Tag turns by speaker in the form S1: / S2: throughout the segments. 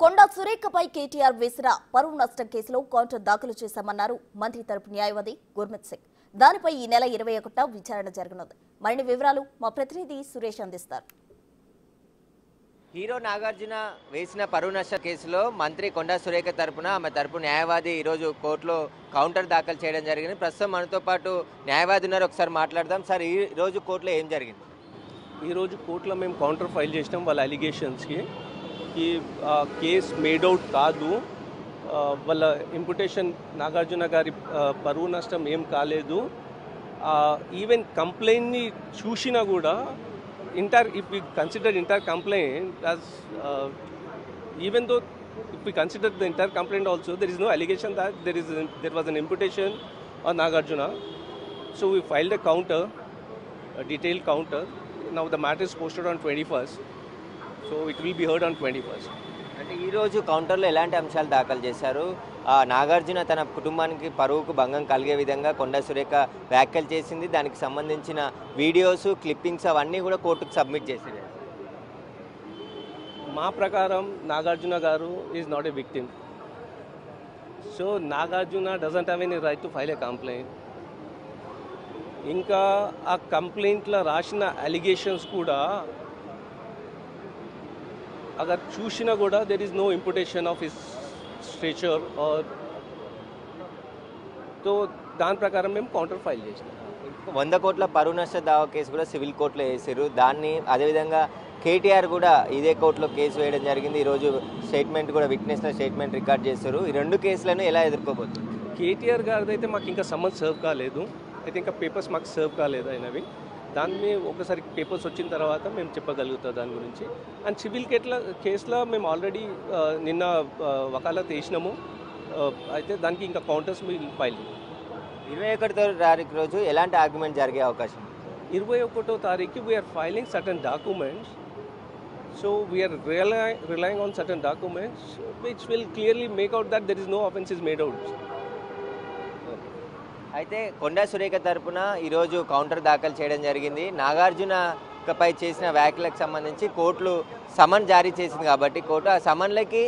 S1: కొండా సురేఖపై కేటీఆర్ వేసిన పరువు నష్టం కేసులో కౌంటర్ దాఖలు చేశామన్నారు మంత్రి తరపు న్యాయవాది గుర్మిత్ సింగ్. దానిపై ఈ నెల 21న విచారణ జరగనుంది. మరిన్ని వివరాలు మా ప్రతినిధి సురేష్ అందిస్తారు.
S2: హీరో నాగార్జున వేసిన పరువు నష్ట కేసులో మంత్రి కొండా సురేఖ తరపున ఆమె తరపు న్యాయవాది ఈరోజు కోర్టులో కౌంటర్ దాఖలు చేయడం జరిగింది. ప్రస్తుతం మనతో పాటు న్యాయవాది ఉన్నారు, ఒకసారి మాట్లాడదాం. సార్, ఈ రోజు కోర్టులో ఏం జరిగింది?
S3: ఈరోజు కోర్టులో మేము కౌంటర్ ఫైల్ చేసినాం వాళ్ళ అలిగేషన్స్కి. ఈ కేసు మేడౌట్ కాదు, వాళ్ళ ఇంపుటేషన్ నాగార్జున గారి పరువు నష్టం ఏం కాలేదు. ఈవెన్ కంప్లైంట్ని చూసినా కూడా if we consider entire complaint as even though if we consider the entire complaint also, there is no allegation that there was an imputation on Nagarjuna. So we filed a counter, a detailed counter. Now the matter is posted on 21st, so it will be heard on 21st.
S2: అంటే ఈరోజు కౌంటర్లో ఎలాంటి అంశాలు దాఖలు చేశారు? నాగార్జున తన కుటుంబానికి పరువుకు భంగం కలిగే విధంగా కొండా సురేఖ వ్యాఖ్యలు చేసింది, దానికి సంబంధించిన వీడియోస్ క్లిప్పింగ్స్ అవన్నీ కూడా కోర్టుకు సబ్మిట్ చేసింది.
S3: మా ప్రకారం నాగార్జున గారు is not a victim. So Nagarjuna doesn't have any right to file a complaint. ఇంకా ఆ కంప్లైంట్లో రాసిన అలిగేషన్స్ కూడా అగర్ చూసినా కూడా there is no imputation of his stature or, so దాని ప్రకారం మేము కౌంటర్ ఫైల్ చేసినాం.
S2: 100 కోట్ల పరువు నష్ట దావా కేసు కూడా సివిల్ కోర్టులో వేసారు. దాన్ని అదేవిధంగా కేటీఆర్ కూడా ఇదే కోర్టులో కేసు వేయడం జరిగింది. ఈరోజు స్టేట్మెంట్ కూడా విట్నెస్ స్టేట్మెంట్ రికార్డ్ చేస్తారు. ఈ రెండు కేసులను ఎలా ఎదుర్కోబోతుంది?
S3: కేటీఆర్ గారిది అయితే మాకు ఇంకా సమ్మన్ సర్వ్ కాలేదు, అయితే ఇంకా పేపర్స్ మాకు సర్వ్ కాలేదు అయినవి. దాన్ని ఒకసారి పేపర్స్ వచ్చిన తర్వాత మేము చెప్పగలుగుతాం దాని గురించి. అండ్ సివిల్ కేసులో మేము ఆల్రెడీ నిన్న వకాలత్ వేసినాము, అయితే దానికి ఇంకా కౌంటర్స్ మేము ఫైల్.
S2: 21వ తారీఖు రోజు ఎలాంటి ఆర్గ్యుమెంట్ జరిగే అవకాశం?
S3: 21వ తారీఖు we're filing certain documents. So we're relying on certain documents which will clearly make out that there is no offense is made out.
S2: అయితే కొండా సురేఖ తరపున ఈరోజు కౌంటర్ దాఖలు చేయడం జరిగింది. నాగార్జునపై చేసిన వ్యాఖ్యలకు సంబంధించి కోర్టులు సమన్ జారీ చేసింది కాబట్టి కోర్టు ఆ సమన్లకి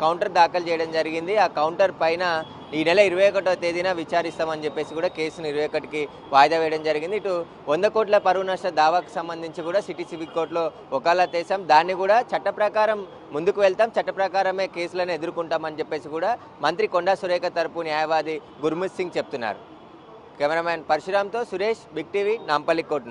S2: కౌంటర్ దాఖలు చేయడం జరిగింది. ఆ కౌంటర్ పైన ఈ నెల 21వ తేదీన విచారిస్తామని చెప్పేసి కూడా కేసును 21కి వాయిదా వేయడం జరిగింది. ఇటు 100 కోట్ల పరువు నష్ట దావాకు సంబంధించి కూడా సిటీ సివిల్ కోర్టులో వకాలత్ వేసాం. దాన్ని కూడా చట్ట ప్రకారం ముందుకు వెళ్తాం, చట్ట ప్రకారమే కేసులను ఎదుర్కొంటామని చెప్పేసి కూడా మంత్రి కొండా సురేఖ తరపు న్యాయవాది గుర్మిత్ సింగ్ చెప్తున్నారు. కెమెరామ్యాన్ పరశురామ్తో Suresh, big TV, Nampally court.